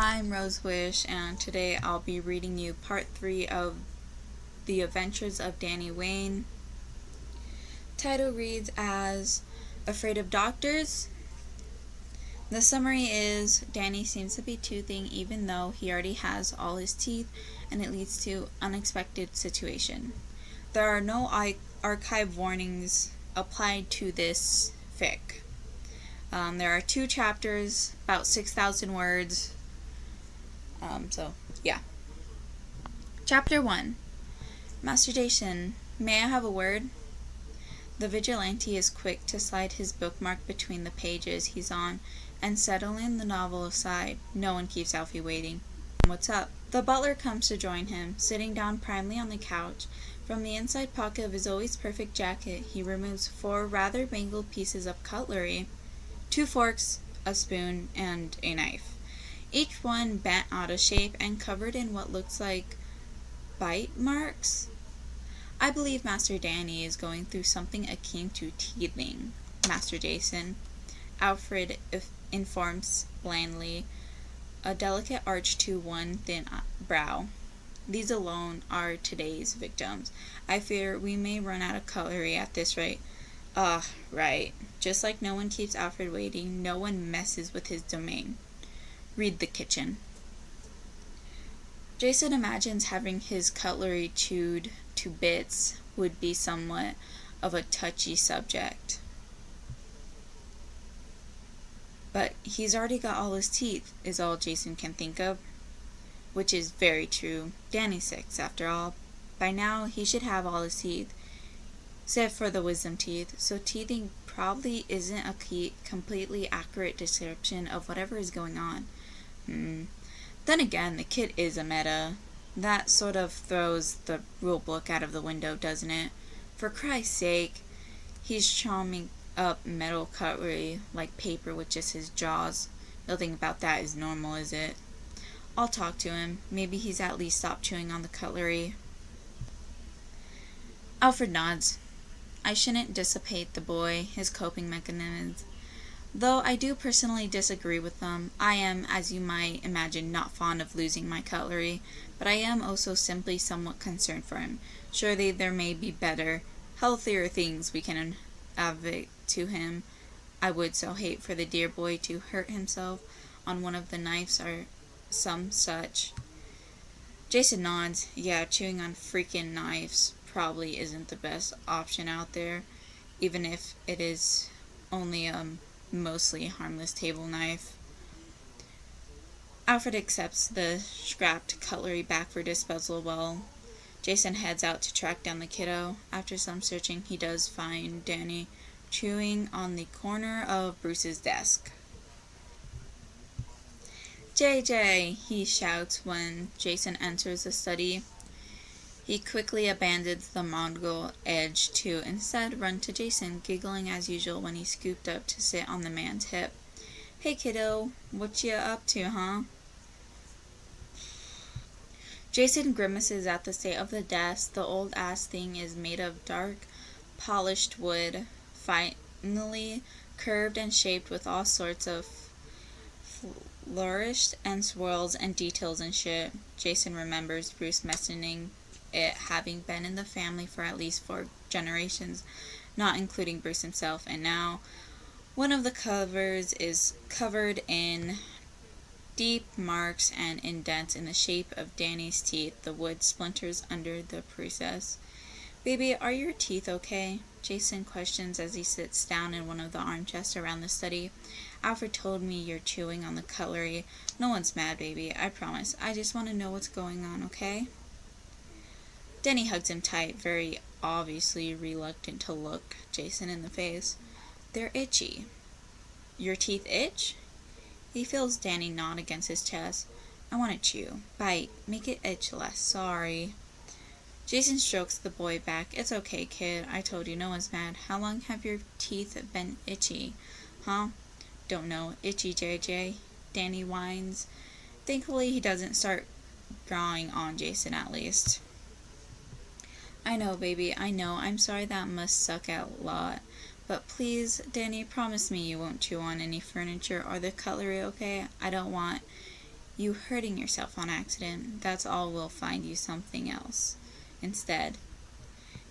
I'm Rose Wish, and today I'll be reading you part 3 of The Adventures of Danny Wayne. Title reads as Afraid of Doctors. The summary is Danny seems to be toothing even though he already has all his teeth, and it leads to unexpected situation. There are no archive warnings applied to this fic. There are 2 chapters, about 6,000 words. Chapter 1. Master Jason, may I have a word? The vigilante is quick to slide his bookmark between the pages he's on and settling the novel aside. No one keeps Alfie waiting. What's up? The butler comes to join him, sitting down primly on the couch. From the inside pocket of his always perfect jacket, he removes 4 rather mangled pieces of cutlery, 2 forks, a spoon, and a knife. Each one bent out of shape and covered in what looks like bite marks. I believe Master Danny is going through something akin to teething, Master Jason, Alfred informs blandly, a delicate arch to one thin brow. These alone are today's victims. I fear we may run out of cutlery at this rate. Right. Just like no one keeps Alfred waiting, no one messes with his domain. Read the kitchen. Jason imagines having his cutlery chewed to bits would be somewhat of a touchy subject. But he's already got all his teeth, is all Jason can think of. Which is very true. Danny's 6, after all. By now, he should have all his teeth, except for the wisdom teeth, so teething probably isn't a completely accurate description of whatever is going on. Then again, the kid is a meta. That sort of throws the rule book out of the window, doesn't it? For Christ's sake, he's chawing up metal cutlery like paper with just his jaws. Nothing about that is normal, is it? I'll talk to him. Maybe he's at least stopped chewing on the cutlery. Alfred nods. I shouldn't dissipate the boy, his coping mechanisms. Though I do personally disagree with them. I am, as you might imagine, not fond of losing my cutlery, but I am also simply somewhat concerned for him. Surely there may be better, healthier things we can advocate to him. I would so hate for the dear boy to hurt himself on one of the knives or some such. Jason nods. Yeah, chewing on freaking knives probably isn't the best option out there, even if it is only mostly harmless table knife. Alfred accepts the scrapped cutlery back for disposal while Jason heads out to track down the kiddo. After some searching, he does find Danny chewing on the corner of Bruce's desk. JJ, he shouts when Jason enters the study. He quickly abandons the mongrel edge to instead run to Jason, giggling as usual when he scooped up to sit on the man's hip. Hey kiddo, what you up to, huh? Jason grimaces at the state of the desk. The old ass thing is made of dark, polished wood, finely curved and shaped with all sorts of flourished and swirls and details and shit. Jason remembers Bruce mentioning it having been in the family for at least 4 generations, not including Bruce himself, and now one of the covers is covered in deep marks and indents in the shape of Danny's teeth, the wood splinters under the process. Baby, are your teeth okay? Jason questions as he sits down in one of the armchairs around the study. Alfred told me you're chewing on the cutlery. No one's mad, baby, I promise. I just want to know what's going on, okay? Danny hugs him tight, very obviously reluctant to look Jason in the face. They're itchy. Your teeth itch? He feels Danny nod against his chest. I want to chew. Bite. Make it itch less. Sorry. Jason strokes the boy back. It's okay, kid. I told you, no one's mad. How long have your teeth been itchy? Huh? Don't know. Itchy, JJ. Danny whines. Thankfully, he doesn't start drawing on Jason, at least. I know, baby, I know. I'm sorry that must suck a lot. But please, Danny, promise me you won't chew on any furniture or the cutlery, okay? I don't want You hurting yourself on accident. That's all. We'll find you something else instead.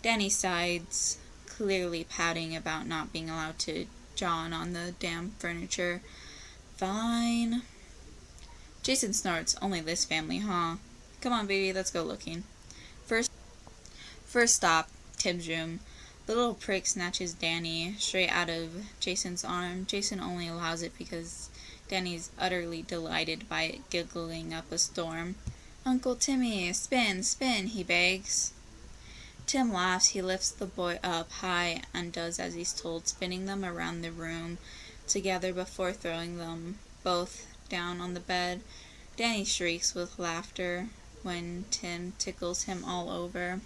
Danny sides, clearly pouting about not being allowed to jaw on the damn furniture. Fine. Jason snorts. Only this family, huh? Come on, baby, let's go looking. First stop, Tim's room. The little prick snatches Danny straight out of Jason's arm. Jason only allows it because Danny's utterly delighted by it, giggling up a storm. Uncle Timmy, spin, spin, he begs. Tim laughs. He lifts the boy up high and does as he's told, spinning them around the room together before throwing them both down on the bed. Danny shrieks with laughter when Tim tickles him all over.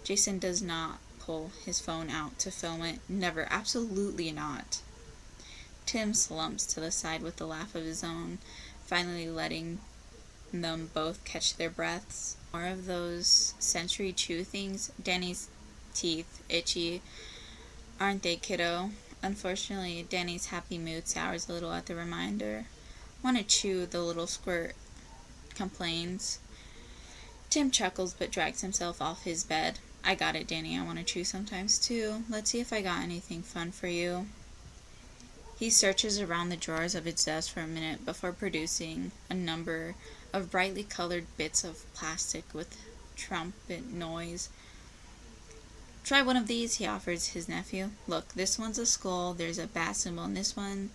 Jason does not pull his phone out to film it. Never. Absolutely not. Tim slumps to the side with a laugh of his own, finally letting them both catch their breaths. More of those Century Chew things. Danny's teeth itchy. Aren't they, kiddo? Unfortunately, Danny's happy mood sours a little at the reminder. Want to chew, the little squirt complains. Tim chuckles but drags himself off his bed. I got it, Danny. I want to chew sometimes too. Let's see if I got anything fun for you. He searches around the drawers of his desk for a minute before producing a number of brightly colored bits of plastic with trumpet noise. Try one of these, he offers his nephew. Look, this one's a skull, there's a bat symbol, and this one,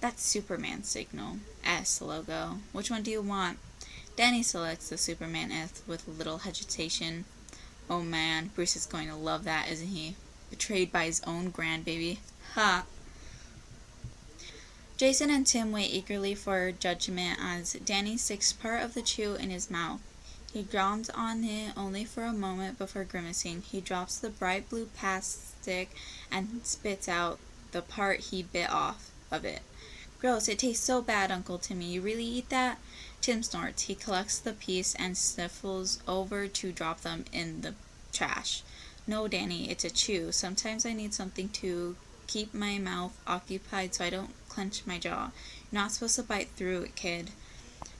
that's Superman's signal. S logo. Which one do you want? Danny selects the Superman S with little hesitation. Oh man, Bruce is going to love that, isn't he? Betrayed by his own grandbaby. Ha! Jason and Tim wait eagerly for judgment as Danny sticks part of the chew in his mouth. He gnaws on it only for a moment before grimacing. He drops the bright blue plastic and spits out the part he bit off of it. Gross, it tastes so bad, Uncle Timmy. You really eat that? Tim snorts. He collects the piece and sniffles over to drop them in the trash. No, Danny, it's a chew. Sometimes I need something to keep my mouth occupied so I don't clench my jaw. You're not supposed to bite through it, kid.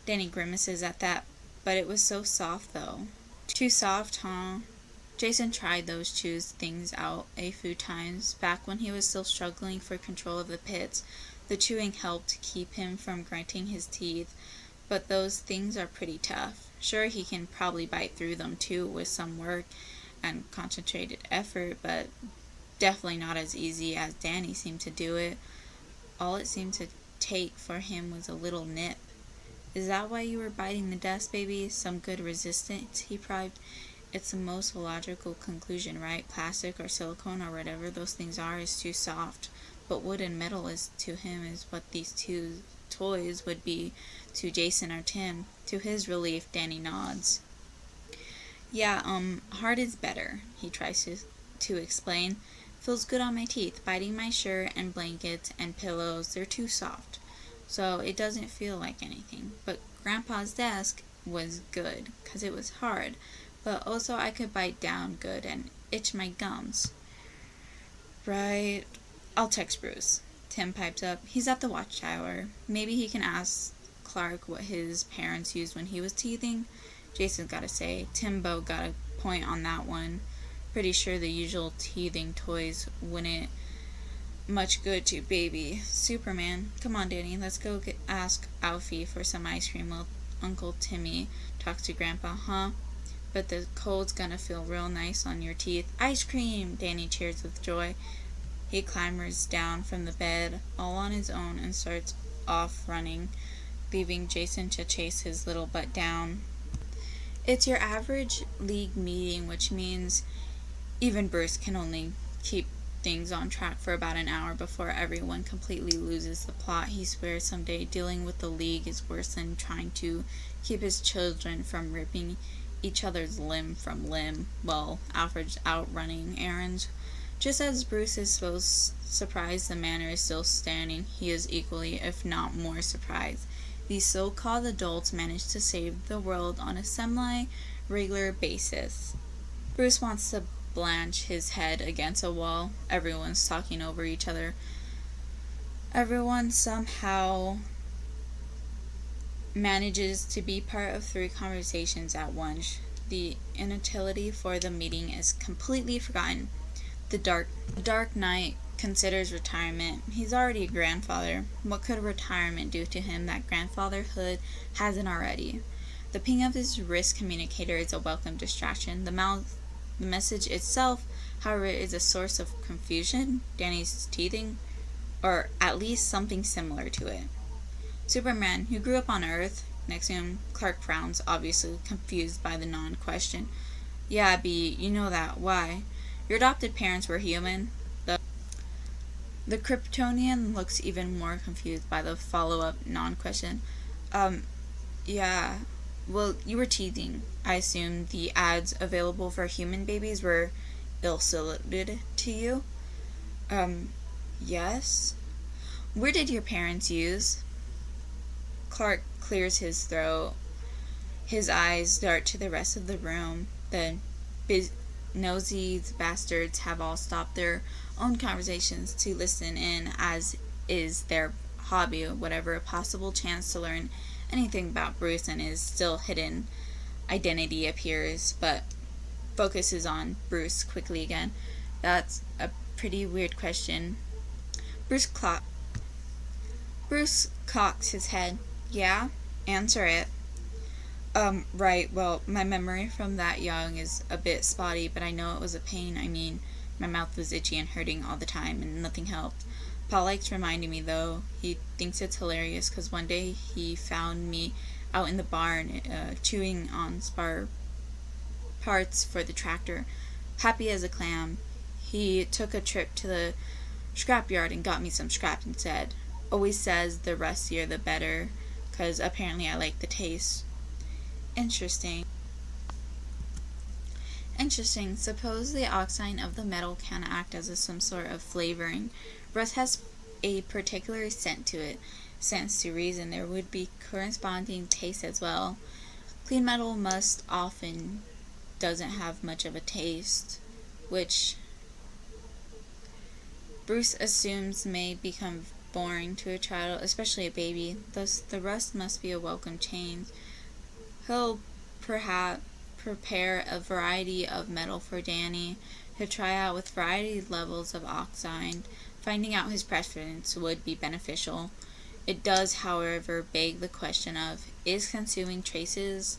Danny grimaces at that, but it was so soft, though. Too soft, huh? Jason tried those chew things out a few times, back when he was still struggling for control of the pits. The chewing helped keep him from grinding his teeth, but those things are pretty tough. Sure, he can probably bite through them too with some work and concentrated effort, but definitely not as easy as Danny seemed to do it. All it seemed to take for him was a little nip. Is that why you were biting the desk, baby? Some good resistance, he probed. It's the most logical conclusion, right? Plastic or silicone or whatever those things are is too soft. But wood and metal is to him is what these two toys would be to Jason or Tim. To his relief, Danny nods. Yeah, hard is better, he tries to explain. Feels good on my teeth. Biting my shirt and blankets and pillows, they're too soft. So it doesn't feel like anything. But Grandpa's desk was good, 'cause it was hard. But also I could bite down good and itch my gums. Right. I'll text Bruce. Tim piped up. He's at the watchtower. Maybe he can ask Clark what his parents used when he was teething. Jason's gotta say, Timbo got a point on that one. Pretty sure the usual teething toys wouldn't much good to baby. Superman. Come on, Danny. Let's go ask Alfie for some ice cream while Uncle Timmy talks to Grandpa, huh? But the cold's gonna feel real nice on your teeth. Ice cream! Danny cheers with joy. He clambers down from the bed all on his own and starts off running, leaving Jason to chase his little butt down. It's your average league meeting, which means even Bruce can only keep things on track for about an hour before everyone completely loses the plot. He swears someday dealing with the league is worse than trying to keep his children from ripping each other's limb from limb while Alfred's out running errands. Just as Bruce is so surprised the manor is still standing, he is equally, if not more, surprised. These so-called adults manage to save the world on a semi-regular basis. Bruce wants to blanch his head against a wall. Everyone's talking over each other. Everyone somehow manages to be part of 3 conversations at once. The inutility for the meeting is completely forgotten. The Dark Knight considers retirement. He's already a grandfather. What could retirement do to him that grandfatherhood hasn't already? The ping of his wrist communicator is a welcome distraction. The message itself, however, is a source of confusion. Danny's teething, or at least something similar to it. Superman, who grew up on Earth. Next to him, Clark frowns, obviously confused by the non-question. Yeah, B, you know that. Why? Your adopted parents were human. The Kryptonian looks even more confused by the follow-up non-question. Yeah. Well, you were teething. I assume the ads available for human babies were ill-suited to you? Yes. Where did your parents use? Clark clears his throat. His eyes dart to the rest of the room. The nosy bastards have all stopped their own conversations to listen in, as is their hobby, whatever a possible chance to learn anything about Bruce and his still hidden identity appears, but focuses on Bruce quickly again. That's a pretty weird question. Bruce cocks his head. Yeah? Answer it. Right, well, my memory from that young is a bit spotty, but I know it was a pain. I mean, my mouth was itchy and hurting all the time, and nothing helped. Paul likes reminding me, though. He thinks it's hilarious, because one day he found me out in the barn, chewing on spare parts for the tractor, happy as a clam. He took a trip to the scrapyard and got me some scraps and said, always says the rustier the better, because apparently I like the taste. Interesting. Suppose the oxide of the metal can act as some sort of flavoring. Rust has a particular scent to it. Stands to reason there would be corresponding taste as well. Clean metal most often doesn't have much of a taste, which Bruce assumes may become boring to a child, especially a baby. Thus, the rust must be a welcome change. He'll perhaps prepare a variety of metal for Danny to try out with variety levels of oxide. Finding out his preference would be beneficial. It does, however, beg the question of, is consuming traces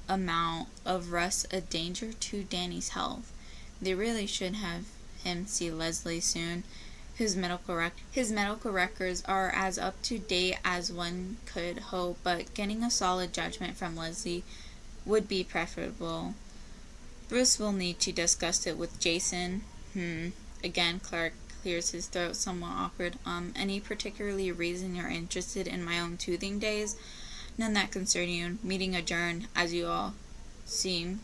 amount of rust a danger to Danny's health? They really should have him see Leslie soon. His medical records are as up to date as one could hope, but getting a solid judgment from Leslie would be preferable. Bruce will need to discuss it with Jason. Again, Clark clears his throat, somewhat awkward. Any particularly reason you're interested in my own toothing days? None that concern you. Meeting adjourned, as you all seem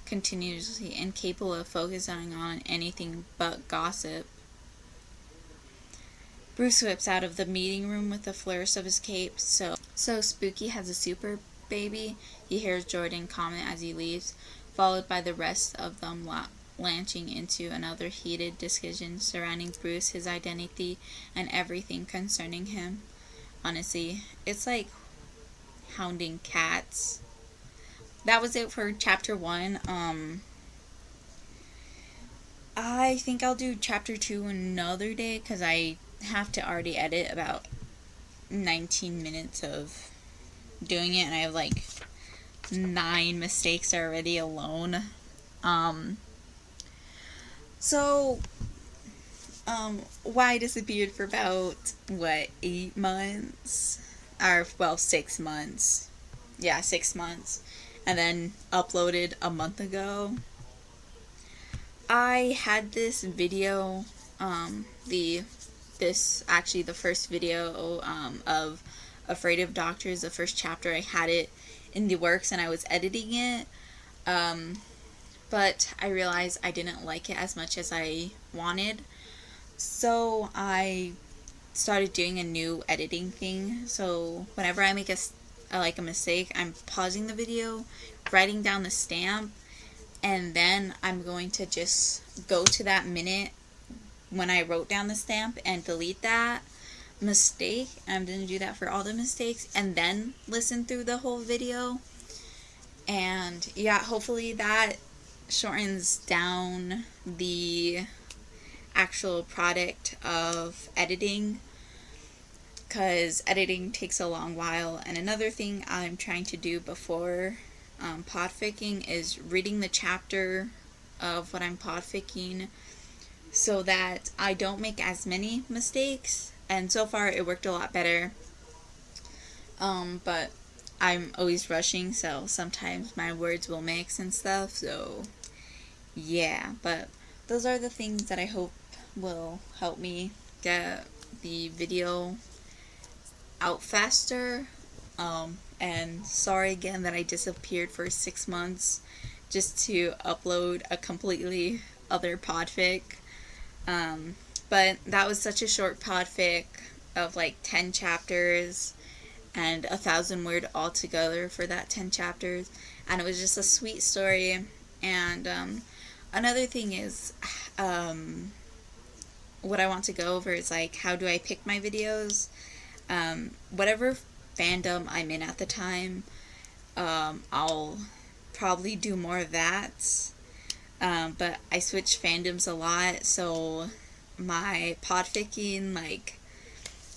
continuously incapable of focusing on anything but gossip. Bruce whips out of the meeting room with a flourish of his cape. So Spooky has a super baby, he hears Jordan comment as he leaves, followed by the rest of them launching into another heated discussion surrounding Bruce, his identity, and everything concerning him. Honestly, it's like hounding cats. That was it for chapter 1. I think I'll do chapter 2 another day, because I have to already edit about 19 minutes of doing it, and I have like 9 mistakes already alone. Why I disappeared for about 8 months, or 6 months. Yeah, 6 months, and then uploaded a month ago. I had this video, the first video of Afraid of Doctors, the first chapter. I had it in the works and I was editing it, but I realized I didn't like it as much as I wanted, so I started doing a new editing thing. So whenever I make a mistake, I'm pausing the video, writing down the stamp, and then I'm going to just go to that minute when I wrote down the stamp and delete that. mistake. I'm going to do that for all the mistakes and then listen through the whole video. And yeah, hopefully that shortens down the actual product of editing, because editing takes a long while. And another thing I'm trying to do before podficking is reading the chapter of what I'm podficking, so that I don't make as many mistakes. And so far it worked a lot better, but I'm always rushing, so sometimes my words will mix and stuff, so yeah. But those are the things that I hope will help me get the video out faster. And sorry again that I disappeared for 6 months just to upload a completely other podfic. But that was such a short podfic of like 10 chapters and 1,000 word altogether for that 10 chapters, and it was just a sweet story. And another thing is, what I want to go over is like, how do I pick my videos? Whatever fandom I'm in at the time, I'll probably do more of that. But I switch fandoms a lot, so my podficking, like,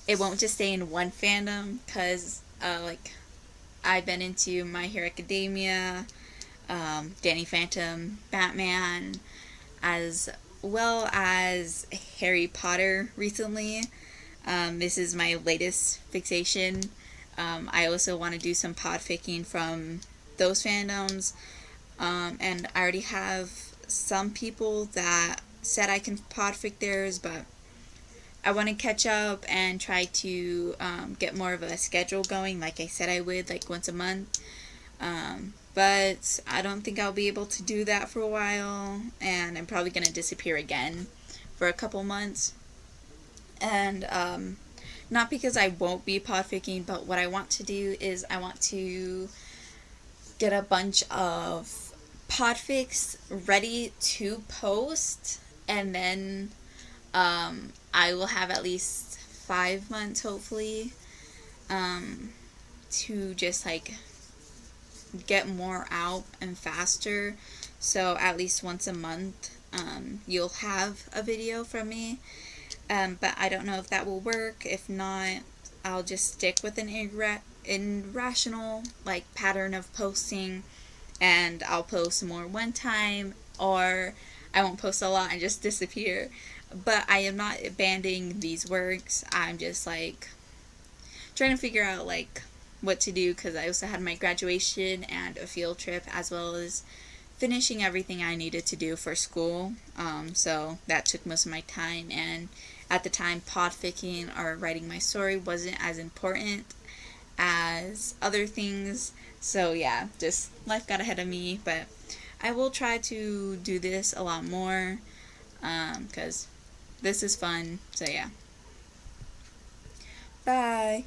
it won't just stay in one fandom, because like, I've been into My Hero Academia, Danny Phantom, Batman, as well as Harry Potter recently. This is my latest fixation. I also want to do some podficking from those fandoms, and I already have some people that said I can podfic theirs, but I want to catch up and try to get more of a schedule going, like I said I would, like once a month. But I don't think I'll be able to do that for a while, and I'm probably going to disappear again for a couple months. And not because I won't be podficking, but what I want to do is I want to get a bunch of podfics ready to post, and then I will have at least 5 months, hopefully, to just like get more out and faster. So at least once a month, you'll have a video from me. But I don't know if that will work. If not, I'll just stick with an irrational like pattern of posting, and I'll post more one time, or I won't post a lot and just disappear. But I am not abandoning these works. I'm just like trying to figure out like what to do, because I also had my graduation and a field trip, as well as finishing everything I needed to do for school. So that took most of my time, and at the time, podficking or writing my story wasn't as important as other things. So yeah, just life got ahead of me, but I will try to do this a lot more, because this is fun. So yeah. Bye.